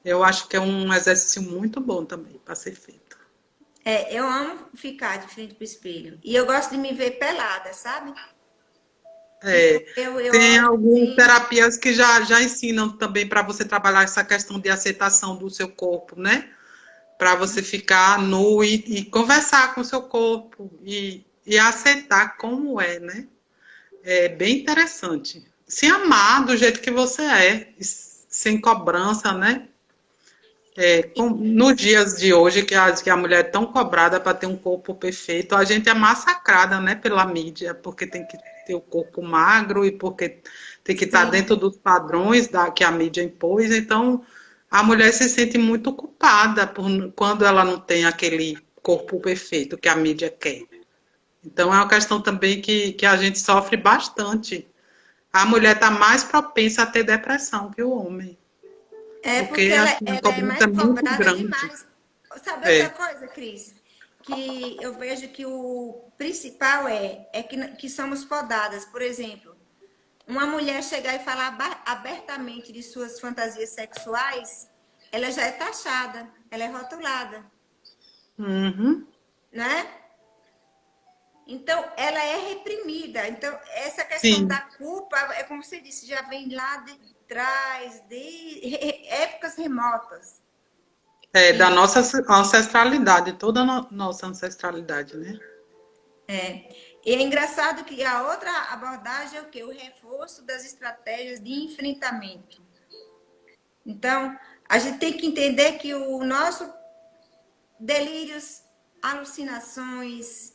Eu acho que é um exercício muito bom também para ser feito. eu amo ficar de frente para o espelho. E eu gosto de me ver pelada, sabe? Tipo, É, eu tem olho algumas assim. terapias que já ensinam também para você trabalhar essa questão de aceitação do seu corpo, né? Para você ficar nu e conversar com o seu corpo e aceitar como é, né? É bem interessante. Se amar do jeito que você é, sem cobrança, né? Nos dias de hoje, que a mulher é tão cobrada para ter um corpo perfeito, a gente é massacrada, né, pela mídia, porque tem que ter o corpo magro e porque tem que estar Sim, dentro dos padrões que a mídia impôs. Então, a mulher se sente muito culpada quando ela não tem aquele corpo perfeito que a mídia quer. Então, é uma questão também que a gente sofre bastante. A mulher está mais propensa a ter depressão que o homem, porque porque a ela é cobrança é mais muito cobrada grande. demais. Sabe outra É. coisa, Cris? Que eu vejo que o principal é que somos podadas. Por exemplo, uma mulher chegar e falar abertamente de suas fantasias sexuais, ela já é taxada, ela é rotulada, Uhum. né? Então, ela é reprimida. Então, essa questão da Sim, culpa, é como você disse, já vem lá de trás, de épocas remotas. da Isso. nossa ancestralidade, toda a nossa ancestralidade, né? E é engraçado que a outra abordagem é o quê? O reforço das estratégias de enfrentamento. Então, a gente tem que entender que o nosso delírios, alucinações,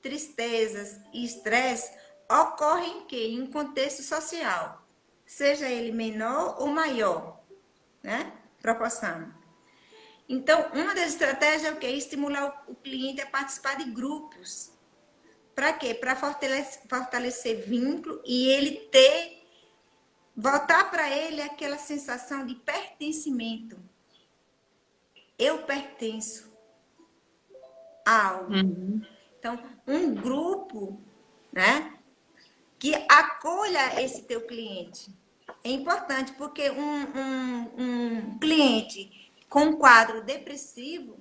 tristezas e estresse ocorrem em quê? Em contexto social, seja ele menor ou maior, né? Proporção. Então, uma das estratégias é o quê? Estimular o cliente a participar de grupos. Para quê? Para fortalecer vínculo e ele voltar para ele aquela sensação de pertencimento. Eu pertenço a algo. Uhum. Então, um grupo, né, que acolha esse teu cliente. É importante, porque um cliente com um quadro depressivo,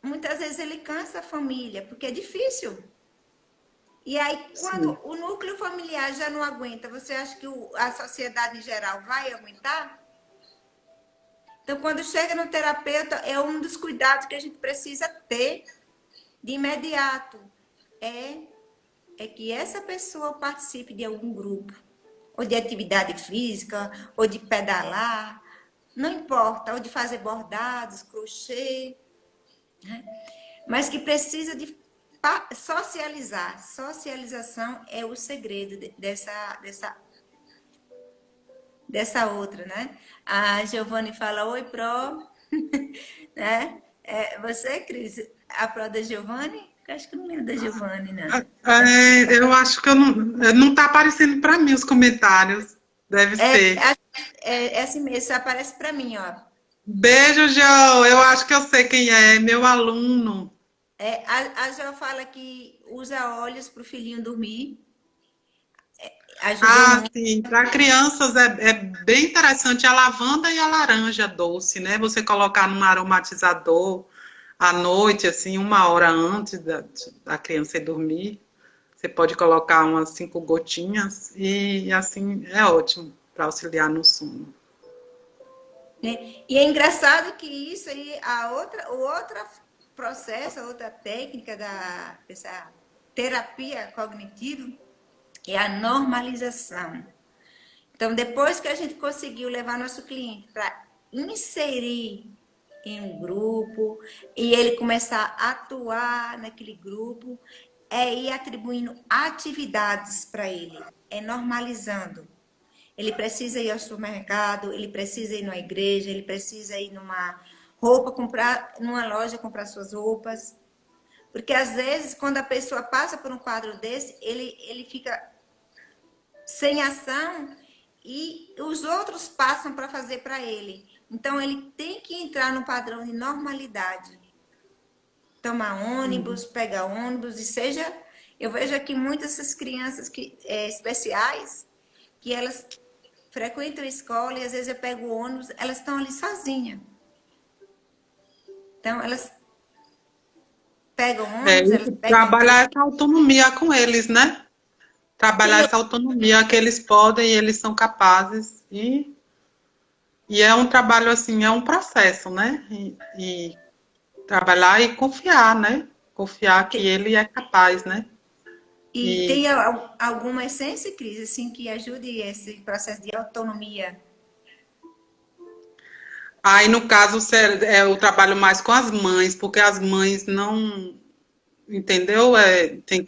muitas vezes ele cansa a família, porque é difícil. E aí, quando Sim. o núcleo familiar já não aguenta, você acha que a sociedade em geral vai aguentar? Então, quando chega no terapeuta, é um dos cuidados que a gente precisa ter de imediato. É que essa pessoa participe de algum grupo, ou de atividade física, ou de pedalar, não importa, ou de fazer bordados, crochê, né? Mas que precisa de socializar. Socialização é o segredo dessa outra, né? A Giovanni fala, oi, Pro, né? Você, Cris, a Pro da Giovanni? Eu acho que não lembro da Giovanni, não. Eu acho que não está aparecendo para mim os comentários. Deve É, ser. é assim mesmo, só aparece para mim, ó. Beijo, Jo. Eu acho que eu sei quem é, meu aluno. A Jo fala que usa óleos para o filhinho dormir, ajuda Ah, muito. sim. Para crianças é bem interessante a lavanda e a laranja doce, né? Você colocar num aromatizador à noite, assim, 1 hora antes da criança ir dormir. Você pode colocar umas 5 gotinhas e assim é ótimo para auxiliar no sono. Né? E é engraçado que isso aí, o outro processo, a outra técnica dessa terapia cognitiva é a normalização. Então, depois que a gente conseguiu levar nosso cliente para inserir em um grupo e ele começar a atuar naquele grupo, é ir atribuindo atividades para ele, é normalizando. Ele precisa ir ao supermercado, ele precisa ir numa igreja, ele precisa ir numa roupa, comprar, numa loja comprar suas roupas. Porque às vezes, quando a pessoa passa por um quadro desse, ele fica sem ação e os outros passam para fazer para ele. Então, ele tem que entrar no padrão de normalidade. Tomar ônibus, pegar ônibus, e seja. Eu vejo aqui muitas essas crianças especiais, que elas frequentam a escola e às vezes eu pego o ônibus, elas estão ali sozinhas. Então, elas pegam É, ônibus, elas pegam trabalhar trem. essa autonomia com eles, né? E Trabalhar eu, essa autonomia que eles podem e eles são capazes. E é um trabalho assim, é um processo, né? E trabalhar e confiar, né? Confiar que ele é capaz, né? e E tem alguma essência, Cris, assim, que ajude esse processo de autonomia? aí, no caso, é o trabalho mais com as mães, porque as mães não, entendeu?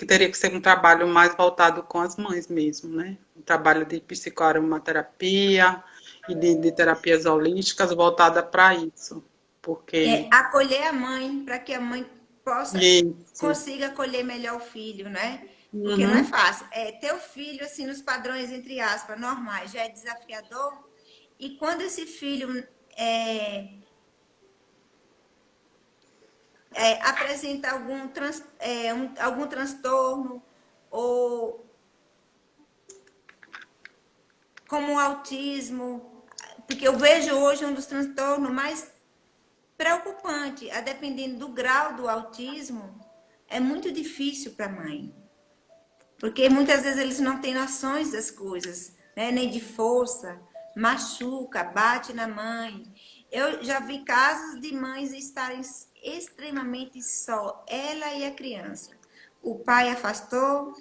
Teria que ser um trabalho mais voltado com as mães mesmo, né? Um trabalho de psicoaromaterapia e de terapias holísticas voltada para isso. É Porque acolher a mãe para que a mãe possa isso. consiga acolher melhor o filho, né? Porque não é Uhum. fácil. É, ter o filho assim nos padrões entre aspas normais já é desafiador. E quando esse filho apresenta algum transtorno ou como o autismo, porque eu vejo hoje um dos transtornos mais preocupante, a dependendo do grau do autismo, é muito difícil para a mãe, porque muitas vezes eles não têm noções das coisas, né? Nem de força, machuca, bate na mãe. Eu já vi casos de mães estarem extremamente só, ela e a criança. O pai afastou,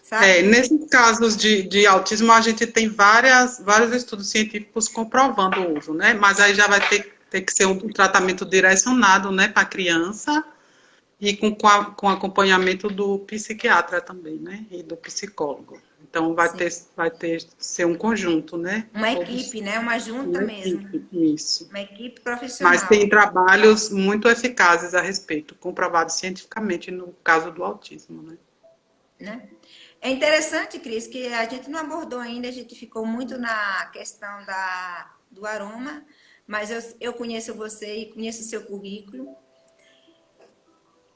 sabe? Porque Nesses casos de autismo, a gente tem vários estudos científicos comprovando o uso, né? Mas aí já vai ter que ser um tratamento direcionado, né, para a criança e com acompanhamento do psiquiatra também, né? E do psicólogo. Então sim, vai ter ser um conjunto, né? uma Todos equipe, né? Uma junta uma mesmo, equipe, isso. uma equipe Mas tem profissional, trabalhos muito eficazes a respeito, comprovados cientificamente no caso do autismo, né? né? É interessante, Cris, que a gente não abordou ainda, a gente ficou muito na questão do aroma, mas eu conheço você e conheço o seu currículo.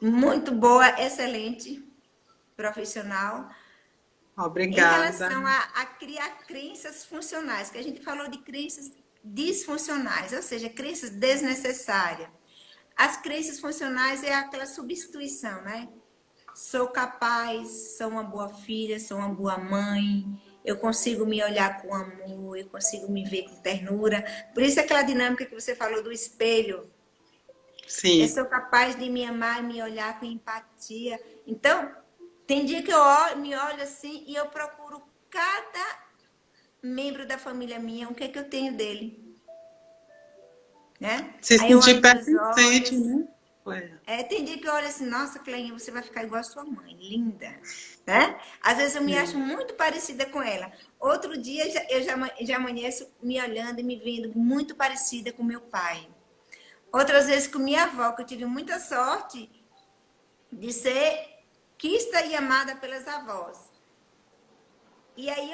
Muito boa, excelente profissional. Em Obrigada. relação a criar crenças funcionais, que a gente falou de crenças disfuncionais, ou seja, crenças desnecessárias. As crenças funcionais é aquela substituição, né? Sou capaz, sou uma boa filha, sou uma boa mãe, eu consigo me olhar com amor, eu consigo me ver com ternura. Por isso aquela dinâmica que você falou do espelho. Eu Sim. sou capaz de me amar e me olhar com empatia. Então, tem dia que me olho assim e eu procuro cada membro da família minha, o que é que eu tenho dele, né? Se Aí eu sentir olho nos pertencente, olhos. né? Ué. Tem dia que eu olho assim, nossa, Cleinha, você vai ficar igual a sua mãe, linda, né? Às vezes eu me acho Sim. muito parecida com ela. Outro dia eu já amanheço me olhando e me vendo muito parecida com meu pai. Outras vezes com minha avó, que eu tive muita sorte de ser quista e amada pelas avós. E aí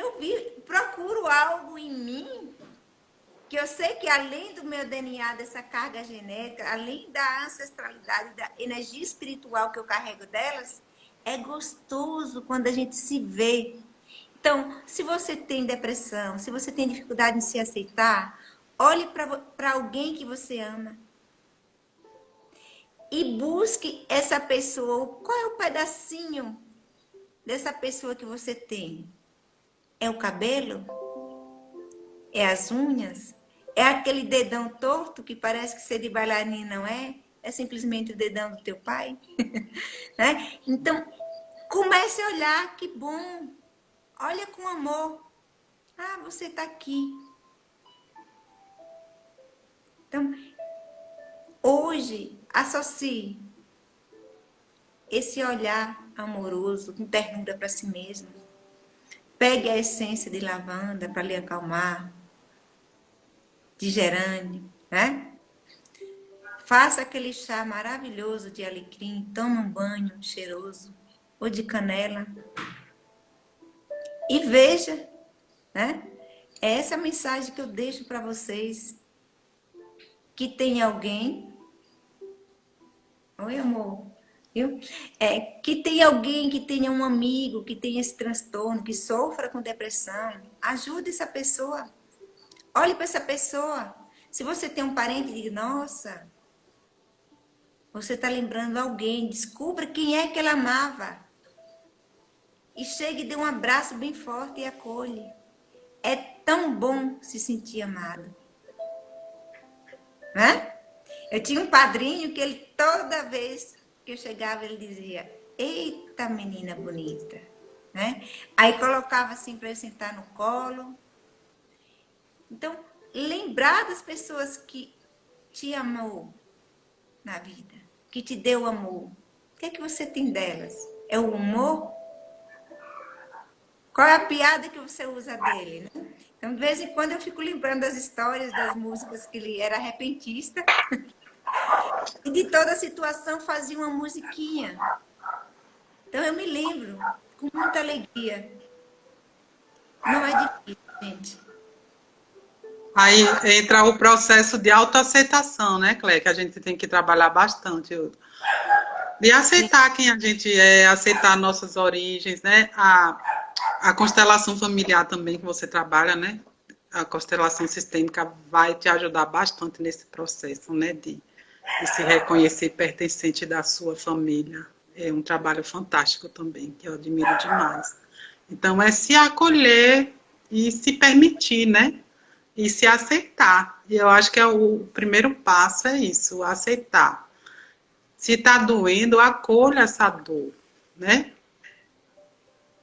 procuro algo em mim que eu sei que além do meu DNA, dessa carga genética, além da ancestralidade, da energia espiritual que eu carrego delas, é gostoso quando a gente se vê. Então, se você tem depressão, se você tem dificuldade em se aceitar, olhe para alguém que você ama e busque essa pessoa. Qual é o pedacinho dessa pessoa que você tem? É o cabelo? É as unhas? É aquele dedão torto que parece que ser de bailarina, não é? É simplesmente o dedão do teu pai? Né? Então, comece a olhar, que bom. Olha com amor. Ah, você está aqui. Então, hoje, associe esse olhar amoroso, com ternura para si mesmo. Pegue a essência de lavanda para lhe acalmar, de gerânio, né? Faça aquele chá maravilhoso de alecrim, toma um banho cheiroso, ou de canela, e veja, né? É essa mensagem que eu deixo para vocês, que tem alguém, oi amor, viu? Que tem alguém, que tenha um amigo, que tenha esse transtorno, que sofra com depressão, ajude essa pessoa, olhe para essa pessoa. Se você tem um parente, diga, nossa, você está lembrando alguém, descubra quem é que ela amava. E chegue e dê um abraço bem forte e acolhe. É tão bom se sentir amado. Né? Eu tinha um padrinho que ele, toda vez que eu chegava, ele dizia, eita menina bonita. Né? Aí colocava assim para eu sentar no colo. Então, lembrar das pessoas que te amou na vida, que te deu amor. O que é que você tem delas? É o humor? Qual é a piada que você usa dele? Né? Então, de vez em quando, eu fico lembrando das histórias, das músicas, que ele era repentista. E de toda a situação fazia uma musiquinha. Então, eu me lembro com muita alegria. Não é difícil, gente. Aí entra o processo de autoaceitação, né, Clé? Que a gente tem que trabalhar bastante. De aceitar quem a gente é, aceitar nossas origens, né? A constelação familiar também que você trabalha, né? A constelação sistêmica vai te ajudar bastante nesse processo, né? De se reconhecer pertencente da sua família. É um trabalho fantástico também, que eu admiro demais. Então, é se acolher e se permitir, né? E se aceitar. E eu acho que o primeiro passo é isso, aceitar. Se está doendo, acolha essa dor, né?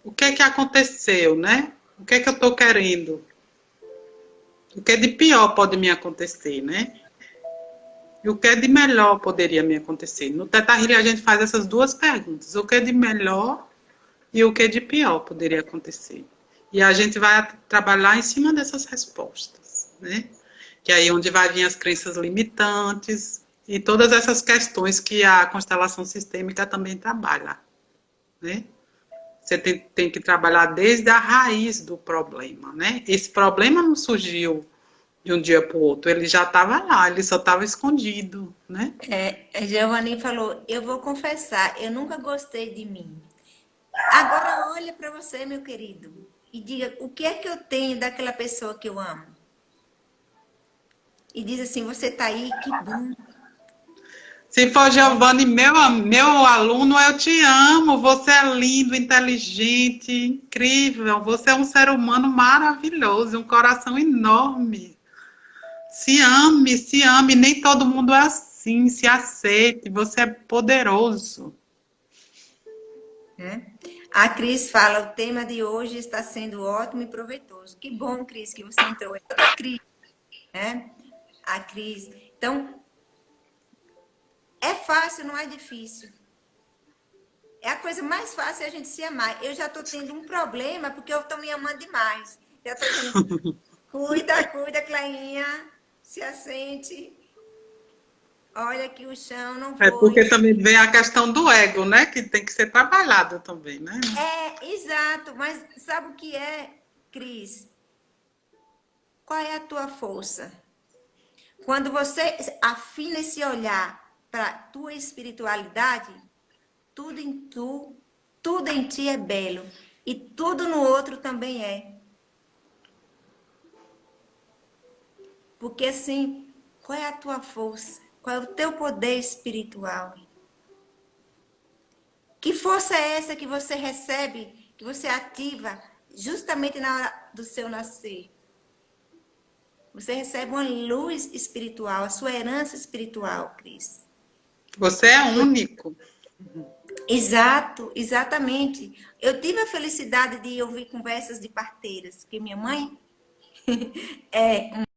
O que é que aconteceu, né? O que é que eu estou querendo? O que é de pior pode me acontecer, né? E o que é de melhor poderia me acontecer? No Teta Healing a gente faz essas duas perguntas. O que é de melhor e o que é de pior poderia acontecer? E a gente vai trabalhar em cima dessas respostas, né? Que é aí onde vai vir as crenças limitantes e todas essas questões que a constelação sistêmica também trabalha, né? Você tem que trabalhar desde a raiz do problema, né? Esse problema não surgiu de um dia para o outro, ele já estava lá, ele só estava escondido, né? A Giovanni falou, eu vou confessar, eu nunca gostei de mim. Agora olha para você, meu querido, e diga o que é que eu tenho daquela pessoa que eu amo. E diz assim, você tá aí, que bom. Se for Giovanni, meu aluno, eu te amo, você é lindo, inteligente, incrível, você é um ser humano maravilhoso, um coração enorme. Se ame, nem todo mundo é assim, se aceite, você é poderoso. Né? A Cris fala, o tema de hoje está sendo ótimo e proveitoso. Que bom, Cris, que você entrou. A Cris, né? A Cris. Então, é fácil, não é difícil. É a coisa mais fácil a gente se amar. Eu já estou tendo um problema porque eu estou me amando demais. Já estou dizendo, cuida, Clainha, se assente. Olha que o chão não É porque foi. também vem a questão do ego, né? Que tem que ser trabalhado também, né? Exato, mas sabe o que é, Cris? Qual é a tua força? Quando você afina esse olhar para a tua espiritualidade, tudo em ti é belo e tudo no outro também é. Porque assim, qual é a tua força? Qual é o teu poder espiritual? Que força é essa que você recebe, que você ativa justamente na hora do seu nascer? Você recebe uma luz espiritual, a sua herança espiritual, Cris. Você é único. Exato, exatamente. Eu tive a felicidade de ouvir conversas de parteiras, que minha mãe é